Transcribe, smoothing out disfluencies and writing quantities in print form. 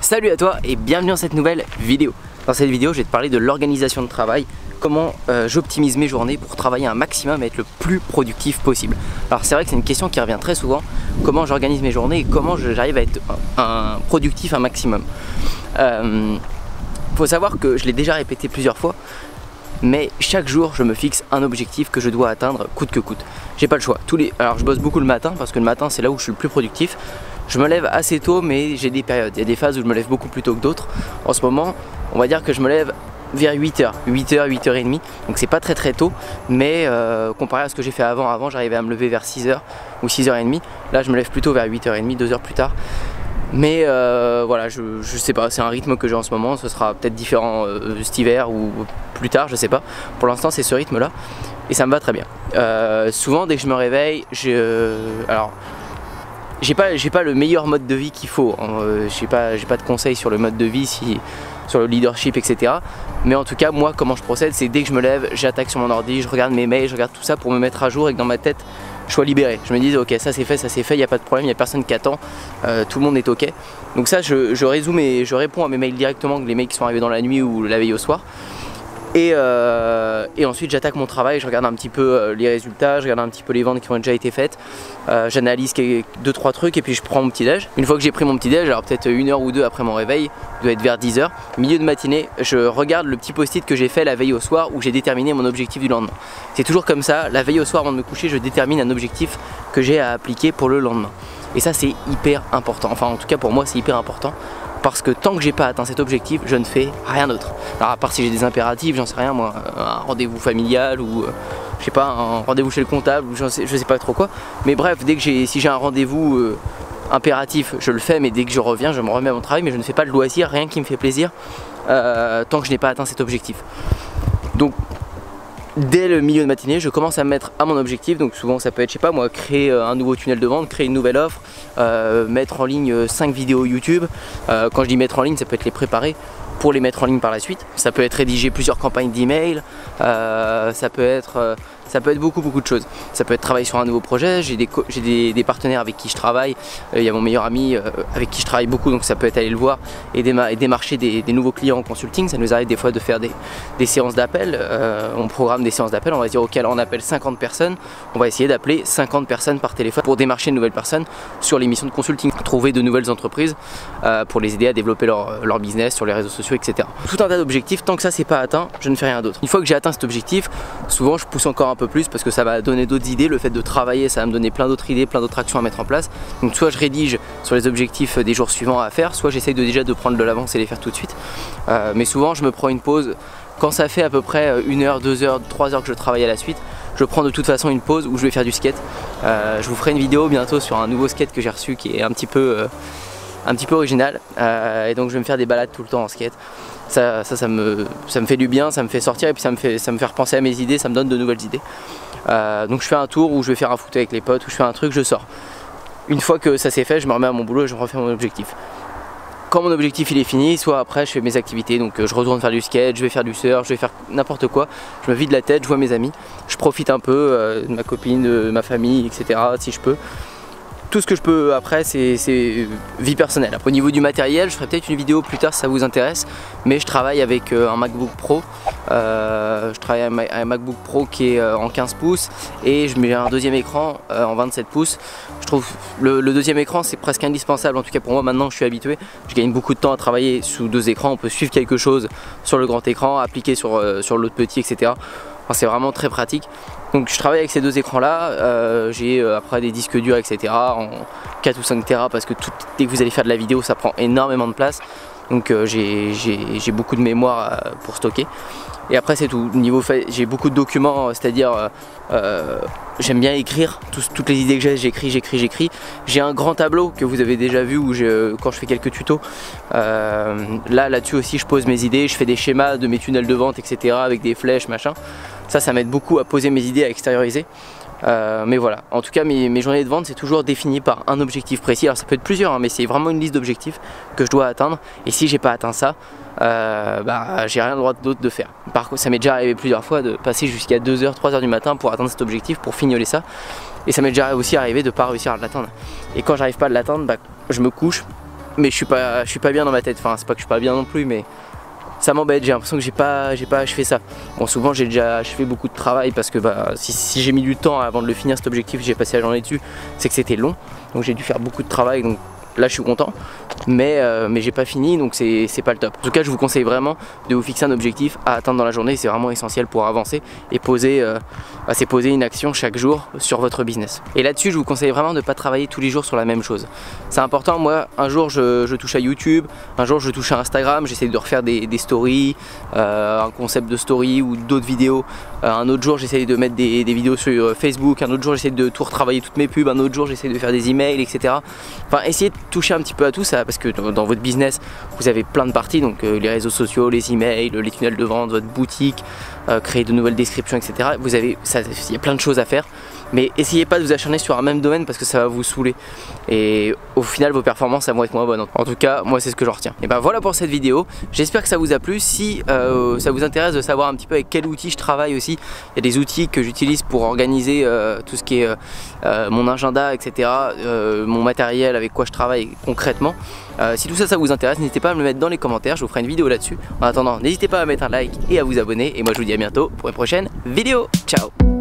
Salut à toi et bienvenue dans cette nouvelle vidéo. Dans cette vidéo, je vais te parler de l'organisation de travail, comment j'optimise mes journées pour travailler un maximum et être le plus productif possible. Alors c'est vrai que c'est une question qui revient très souvent, comment j'organise mes journées et comment j'arrive à être un productif un maximum. Faut savoir que je l'ai déjà répété plusieurs fois, mais chaque jour je me fixe un objectif que je dois atteindre coûte que coûte. J'ai pas le choix. Alors je bosse beaucoup le matin parce que le matin c'est là où je suis le plus productif. Je me lève assez tôt, mais j'ai des périodes. Il y a des phases où je me lève beaucoup plus tôt que d'autres. En ce moment, on va dire que je me lève vers 8h, 8h30. Donc c'est pas très tôt, mais comparé à ce que j'ai fait avant j'arrivais à me lever vers 6h ou 6h30. Là je me lève plutôt vers 8h30, 2 heures plus tard. Mais voilà, je sais pas, c'est un rythme que j'ai en ce moment. Ce sera peut-être différent cet hiver ou plus tard, je sais pas. Pour l'instant c'est ce rythme là et ça me va très bien. Souvent dès que je me réveille, alors j'ai pas le meilleur mode de vie qu'il faut, j'ai pas de conseils sur le mode de vie, sur le leadership, etc. Mais en tout cas moi comment je procède, c'est dès que je me lève, j'attaque sur mon ordi, je regarde mes mails, je regarde tout ça pour me mettre à jour et que dans ma tête je sois libéré. Je me dis ok, ça c'est fait, il n'y a pas de problème, il n'y a personne qui attend, tout le monde est ok. Donc ça je réponds à mes mails directement, les mails qui sont arrivés dans la nuit ou la veille au soir. Et ensuite j'attaque mon travail, je regarde un petit peu les résultats, je regarde un petit peu les ventes qui ont déjà été faites, j'analyse 2-3 trucs et puis je prends mon petit déj. Une fois que j'ai pris mon petit déj, alors peut-être 1 heure ou 2 après mon réveil, doit être vers 10h, milieu de matinée, je regarde le petit post-it que j'ai fait la veille au soir où j'ai déterminé mon objectif du lendemain. C'est toujours comme ça, la veille au soir avant de me coucher, je détermine un objectif que j'ai à appliquer pour le lendemain. Et ça c'est hyper important, enfin en tout cas pour moi c'est hyper important. Parce que tant que j'ai pas atteint cet objectif, je ne fais rien d'autre. Alors à part si j'ai des impératifs, j'en sais rien moi, un rendez-vous familial ou je sais pas, un rendez-vous chez le comptable, ou je sais pas trop quoi. Mais bref, si j'ai un rendez-vous impératif, je le fais, mais dès que je reviens, je me remets à mon travail, mais je ne fais pas de loisir, rien qui me fait plaisir tant que je n'ai pas atteint cet objectif. Donc dès le milieu de matinée, je commence à me mettre à mon objectif. Donc souvent ça peut être, je sais pas moi, créer un nouveau tunnel de vente, créer une nouvelle offre, mettre en ligne 5 vidéos YouTube. Quand je dis mettre en ligne, ça peut être les préparer pour les mettre en ligne par la suite. Ça peut être rédiger plusieurs campagnes d'email, ça peut être beaucoup de choses. Ça peut être travailler sur un nouveau projet, j'ai des partenaires avec qui je travaille, il y a mon meilleur ami avec qui je travaille beaucoup, donc ça peut être aller le voir et démarcher des nouveaux clients en consulting. Ça nous arrive des fois de faire des séances d'appel, on programme des séances d'appel, on va dire ok alors on appelle 50 personnes, on va essayer d'appeler 50 personnes par téléphone pour démarcher de nouvelles personnes sur les missions de consulting, trouver de nouvelles entreprises pour les aider à développer leur business sur les réseaux sociaux, etc. Tout un tas d'objectifs, tant que ça c'est pas atteint, je ne fais rien d'autre. Une fois que j'ai atteint cet objectif, souvent je pousse encore un peu plus parce que ça va donner d'autres idées, le fait de travailler ça va me donner plein d'autres idées, plein d'autres actions à mettre en place. Donc soit je rédige sur les objectifs des jours suivants à faire, soit j'essaye déjà de prendre de l'avance et les faire tout de suite. Mais souvent je me prends une pause, quand ça fait à peu près 1 heure, 2 heures, 3 heures que je travaille à la suite, je prends de toute façon une pause où je vais faire du skate. Je vous ferai une vidéo bientôt sur un nouveau skate que j'ai reçu qui est un petit peu original, et donc je vais me faire des balades tout le temps en skate. Ça me fait du bien, ça me fait sortir et puis ça me fait repenser à mes idées, ça me donne de nouvelles idées. Donc je fais un tour où je vais faire un foot avec les potes, où je fais un truc, je sors. Une fois que ça c'est fait, je me remets à mon boulot et je refais mon objectif. Quand mon objectif il est fini, soit après je fais mes activités, donc je retourne faire du skate, je vais faire du surf, je vais faire n'importe quoi, je me vide la tête, je vois mes amis, je profite un peu de ma copine, de ma famille, etc. si je peux. Tout ce que je peux après c'est vie personnelle. Après, au niveau du matériel, je ferai peut-être une vidéo plus tard si ça vous intéresse, mais je travaille avec un MacBook Pro. Je travaille avec un MacBook Pro qui est en 15 pouces et je mets un deuxième écran en 27 pouces. Je trouve le deuxième écran c'est presque indispensable, en tout cas pour moi maintenant je suis habitué. Je gagne beaucoup de temps à travailler sous 2 écrans, on peut suivre quelque chose sur le grand écran, appliquer sur l'autre petit, etc. Enfin, c'est vraiment très pratique. Donc je travaille avec ces 2 écrans là, j'ai après des disques durs, etc. en 4 ou 5 Tera parce que dès que vous allez faire de la vidéo ça prend énormément de place. Donc j'ai beaucoup de mémoire pour stocker. Et après c'est tout. Niveau fait, j'ai beaucoup de documents, c'est-à-dire j'aime bien écrire toutes les idées que j'écris. J'ai un grand tableau que vous avez déjà vu où quand je fais quelques tutos. Là-dessus aussi je pose mes idées, je fais des schémas de mes tunnels de vente, etc. avec des flèches, machin. Ça m'aide beaucoup à poser mes idées, à extérioriser. Mais voilà, en tout cas mes journées de vente c'est toujours défini par un objectif précis. Alors ça peut être plusieurs hein, mais c'est vraiment une liste d'objectifs que je dois atteindre. Et si j'ai pas atteint ça, j'ai rien le droit d'autre de faire. Par contre ça m'est déjà arrivé plusieurs fois de passer jusqu'à 2h, 3h du matin pour atteindre cet objectif, pour fignoler ça. Et ça m'est déjà aussi arrivé de pas réussir à l'atteindre. Et quand j'arrive pas à l'atteindre, je me couche mais je suis pas bien dans ma tête. Enfin, c'est pas que je suis pas bien non plus, mais ça m'embête, j'ai l'impression que j'ai pas achevé ça. Bon, souvent j'ai déjà achevé beaucoup de travail parce que si j'ai mis du temps avant de le finir cet objectif, j'ai passé la journée dessus, c'est que c'était long, donc j'ai dû faire beaucoup de travail, donc là je suis content, mais j'ai pas fini, donc c'est pas le top. En tout cas, je vous conseille vraiment de vous fixer un objectif à atteindre dans la journée, c'est vraiment essentiel pour avancer et poser une action chaque jour sur votre business. Et là-dessus, je vous conseille vraiment de ne pas travailler tous les jours sur la même chose. C'est important. Moi, un jour je touche à YouTube, un jour je touche à Instagram, j'essaie de refaire des stories, un concept de story ou d'autres vidéos. Un autre jour j'essaie de mettre des vidéos sur Facebook, un autre jour j'essaie de tout retravailler toutes mes pubs, un autre jour j'essaie de faire des emails, etc. Enfin, essayez de toucher un petit peu à tout ça, parce que dans votre business vous avez plein de parties, donc les réseaux sociaux, les emails, les tunnels de vente, votre boutique, créer de nouvelles descriptions, etc. Il y a plein de choses à faire, mais essayez pas de vous acharner sur un même domaine parce que ça va vous saouler et au final vos performances vont être moins bonnes. En tout cas, moi c'est ce que j'en retiens. Et ben voilà pour cette vidéo, j'espère que ça vous a plu. Si ça vous intéresse de savoir un petit peu avec quel outil je travaille aussi, il y a des outils que j'utilise pour organiser tout ce qui est mon agenda, etc., mon matériel, avec quoi je travaille concrètement. Si tout ça, ça vous intéresse, n'hésitez pas à me le mettre dans les commentaires, je vous ferai une vidéo là-dessus. En attendant, n'hésitez pas à mettre un like et à vous abonner, et moi je vous dis à bientôt pour une prochaine vidéo. Ciao!